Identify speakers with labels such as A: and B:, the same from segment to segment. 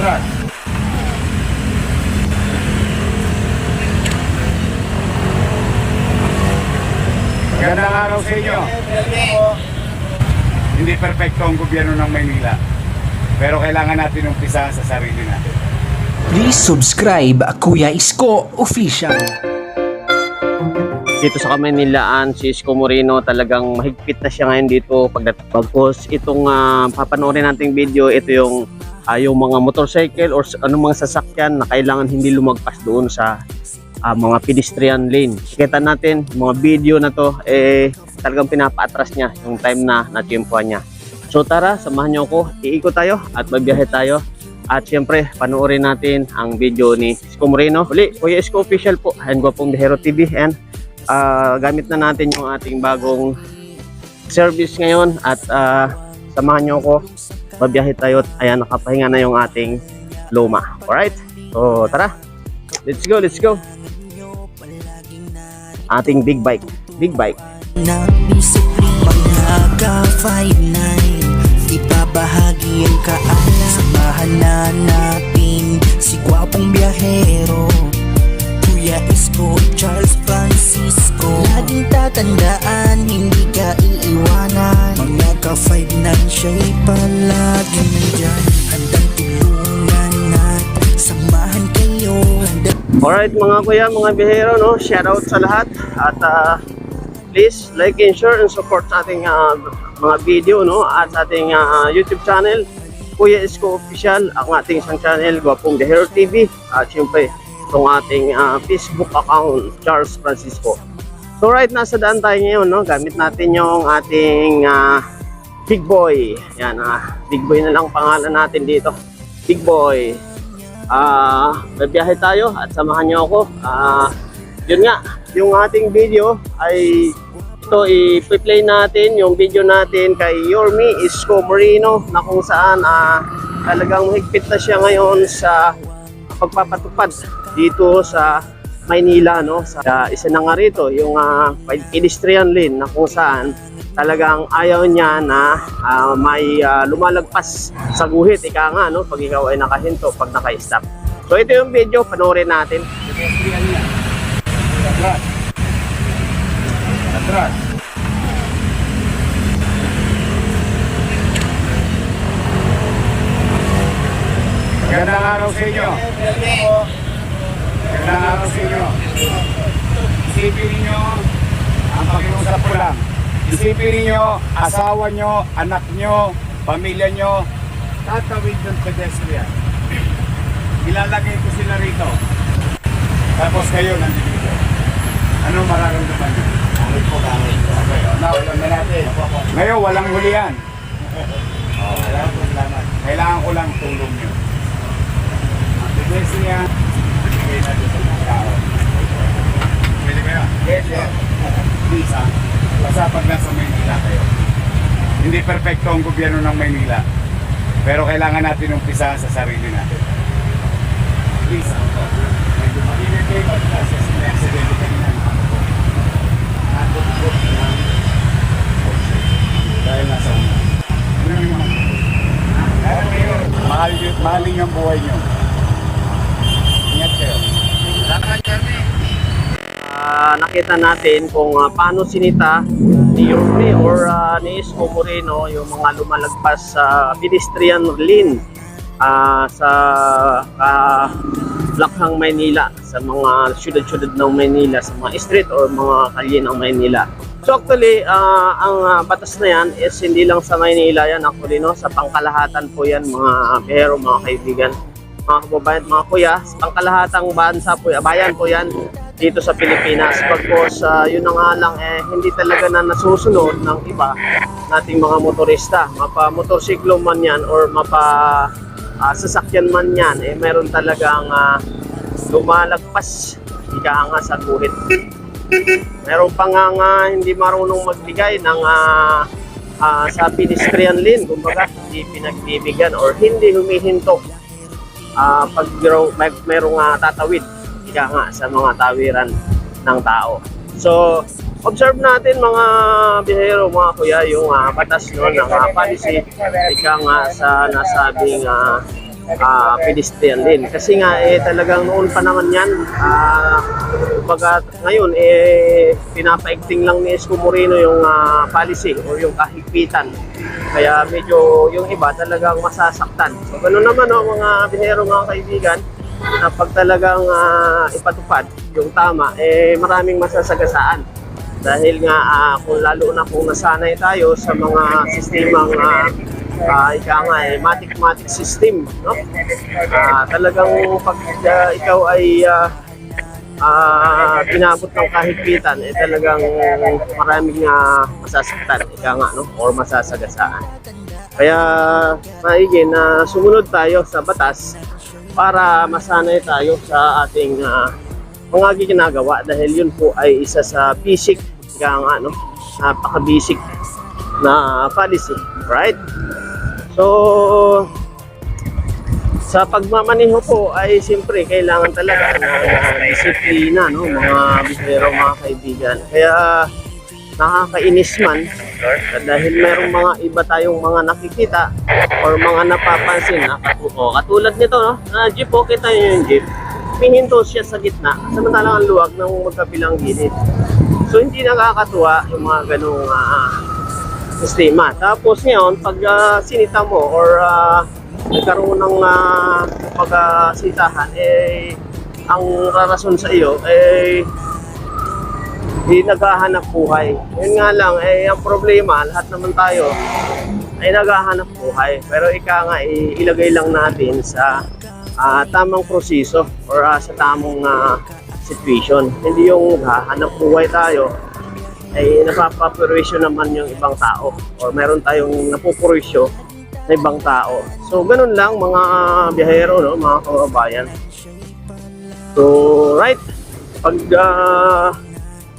A: Atras. Magandang araw sa inyo. Hindi perpekto ang gobyerno ng Maynila, pero kailangan natin umpisahan sa sarili natin.
B: Please subscribe Kuya Isko Official.
C: Dito sa Kamaynilaan, si Isko Moreno talagang mahigpit na siya ngayon dito pagkatapos itong papanoorin nating video. Ito yung mga motorcycle or anong mga sasakyan na kailangan hindi lumagpas doon sa mga pedestrian lane. Kita natin mga video na to, talagang pinapaatras niya yung time na natiyempuhan niya. So tara, samahan niyo ako, iikot tayo at magbiyahe tayo. At syempre, panoorin natin ang video ni Isko Moreno. Uli, Kuya Isko Official po, and Gwapong Biyahero TV. And gamit na natin yung ating bagong service ngayon. At samahan niyo ako, magbiyahe tayo. Ayan, nakapahinga na yung ating Luma. Alright? So tara, let's go, let's go. Ating big bike.
D: Naka-5-9 ibabahagi ang kaalam. Samahan na natin si Gwapong Biyahero, Kuya Isko, Charles Francisco. Laging tatandaan, hindi ka iiwanan. Mga ka-5-9 siya'y palaging nandyan. Handang tulungan at samahan kayo.
C: Alright mga kuya, mga biyahero, no? Shoutout sa lahat. At please like and share and support sa ating mga video, no? At sa ating YouTube channel, Kuya Isko Official, ang ating isang channel, Gwapong Biyahero TV. At syempre, itong ating Facebook account, Charles Francisco. So right, nasa daan tayo ngayon, no? Gamit natin yung ating Big Boy. Yan, Big Boy na lang pangalan natin dito. Big Boy. Babiyahe tayo at samahan niyo ako. Yun nga, yung ating video ay ito, i-play natin yung video natin kay Yorme Isko Moreno, na kung saan talagang mahigpit na siya ngayon sa pagpapatupad dito sa Maynila, no? Sa isa na nga rito, yung pedestrian lane, na kung saan talagang ayaw niya na may lumalagpas sa guhit, ika nga, no? Pag ikaw ay nakahinto, pag naka-stop. So ito yung video, panoorin natin.
A: Atras. Magandang araw sa inyo. Magandang araw sa inyo. Isipin ninyo, ang pakiusap ko lang, isipin ninyo, asawa nyo, anak nyo, pamilya nyo, tatawid ng pedestrian. Ilalagay ko sila rito. Tapos kayo nandito. Ano mararamdaman nyo? Ngayon, walang hulihan. Kailangan ko lang tulong nyo. Ang pedestrian, bigay natin sa mga tao. Pwede ba yun? Yes, yes. Please, basta pag nasa Maynila kayo. Hindi perfecto ang gobyerno ng Maynila, pero kailangan natin umpisahan sa sarili natin. Please, medyo malimit kayo at nasa accident kanina. Dahil nasa una. Mahalin ang buhay nyo. Ingat kayo.
C: Nakita natin kung paano sinita ni Yorme or ni Isko Moreno yung mga lumalagpas sa pedestrian lane sa Lakhang Maynila, sa mga syudad-syudad ng Maynila, sa mga street or mga kalye ng Maynila. So actually, ang batas na yan is hindi lang sa Maynila yan actually, no? Sa pangkalahatan po yan, mga biyahero, mga kaibigan, mga kababayan, mga kuya, sa pangkalahatang bansa po, bayan po yan dito sa Pilipinas. Pagkos yun na nga lang, hindi talaga na nasusunod ng iba nating mga motorista, mapa-motorsiklo man yan or sasakyan man yan, meron talagang lumalagpas, ika nga sa guhit. Meron pa nga hindi marunong magbigay ng sa pedestrian lane, kumbaga hindi pinagbibigyan or hindi humihinto pag merong tatawid, ika nga sa mga tawiran ng tao. So observe natin mga biyahero, mga kuya, yung batas no, ng policy, ika nga sa nasabing pedestrian din. Kasi nga talagang noon pa naman yan, baga ngayon pinapaigting lang ni Isko Moreno yung policy o yung kahigpitan. Kaya medyo yung iba talagang masasaktan. So ganoon naman mga bihero, mga kaibigan, na pag talagang ipatupad yung tama, maraming masasagasaan. Dahil nga kung lalo na kung nasanay tayo sa mga sistemang matic system, no? Talagang pag ikaw ay pinabot ng kahigpitan, talagang maraming masasaktan, no? Or masasagasaan. Kaya maigi na sumunod tayo sa batas para masanay tayo sa ating mga ginagawa, dahil yun po ay isa sa basic, no? Napaka-basic na policy, right? So, sa pagmamaneho po ay siyempre kailangan talaga ng disiplina, no, mga bihero, mga kaibigan. Kaya nakakainis man dahil merong mga iba tayong mga nakikita or mga napapansin na katulad nito, no, na jeep, kita nyo yung jeep, pihinto siya sa gitna samantalang ang luwag ng magkabilang gilid. So hindi nakakatuwa yung mga ganong sistema. Tapos ngayon, pag sinita mo or nagkaroon ng pagkasitahan, ang rarason sa iyo di naghahanap buhay. Yun nga lang, ang problema, lahat naman tayo ay naghahanap buhay. Pero ilagay lang natin sa tamang proseso or sa tamang situation. Hindi yung naghahanap buhay tayo ay napapapurisyo naman yung ibang tao or meron tayong napupurisyo na ibang tao. So ganun lang mga biyahero, no, mga kababayan. So right, pag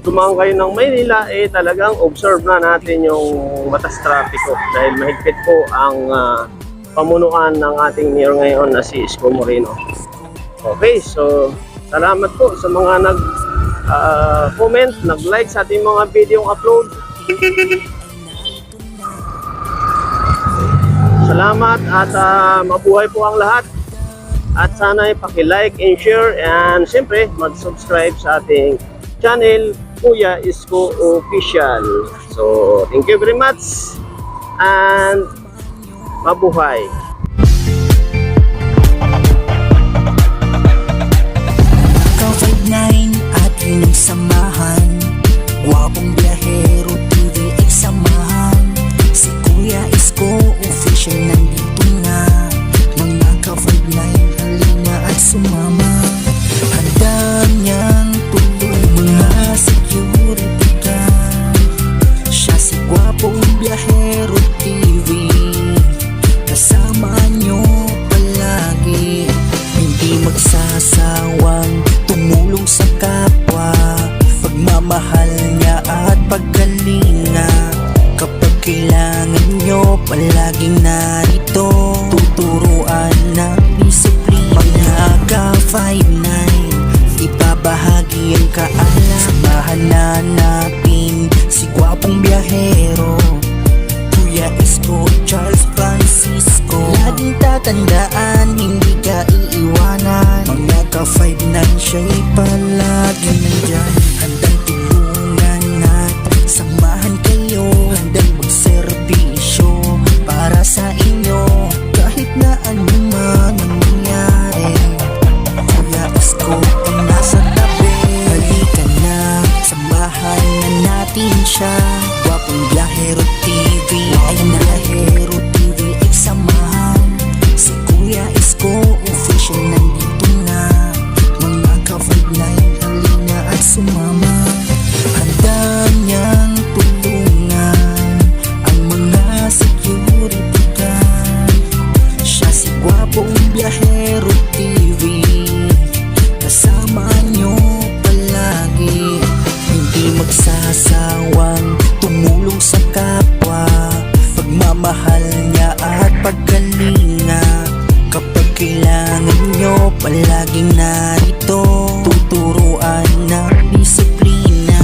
C: tumaong kayo ng Maynila, talagang observe na natin yung batas trapiko dahil mahigpit po ang pamunuan ng ating mayor ngayon na si Isko Moreno. Okay, so salamat po sa mga comment, nag-like sa ating mga video upload. Salamat at mabuhay po ang lahat. At sana paki-like and share and siyempre mag-subscribe sa ating channel Kuya Isko Official. So thank you very much and mabuhay.
D: Ka-5-9 atin ang samahan, Gwapong Biyahero TV ay samahan. Si Kuya Isko Official nandito na, mga ka-5-9 halina at sumama. Handa niyang tulong mga security guard. Siya si Gwapong Biyahero TV, kasama niyo palagi. Hindi magsasawang tumulong sa kapwa, pagmamahal niya at pagkalinga. Kapag kailangan nyo, palaging narito, tuturuan ng disiplina. Mga ka-5-9, ibabahagi ang kaalam. Samahan na natin si Gwapong Biyahero, Kuya Isko, Charles Francisco. Laging tatandaan, hindi ka iiwanan. Mga ka-5-9, siya'y palagi nandyan. Handang tulungan at samahan kayo, handang magserbisyo para sa inyo, kahit na anuman ang nangyari. Kuya Isko ang nasa tabi, halika na, samahan na natin siya. Gwapong Biyahero TV ay Biyahero TV ay samahan. Si Kuya Isko Official nandito na, mga ka-5-9 halina at sumama. Handa niyang tulungan ang mga security guard. Siya si Gwapong Biyahero TV, kasama niyo palagi. Hindi magsasawang tumulong sa kapwa, pagmamahal niya at pagkalinga. Kapag kailangan nyo, palaging narito, tuturuan ng disiplina.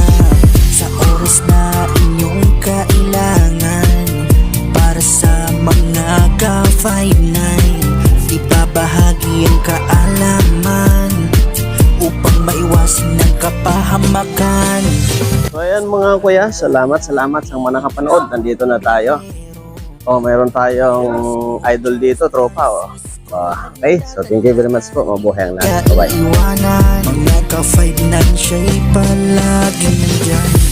D: Sa oras na inyong kailangan, para sa mga ka-5-9, ibaba
C: ayan mga kuya, salamat sa mga nakapanood. Nandito na tayo. Oh, mayroon tayong idol dito, tropa. Oh. Okay, so thank you very much po. Mabuhay ang lahat.
D: Kaya
C: Bye-bye.
D: iwanan mga ka-5 na siya'y palagi nandyan.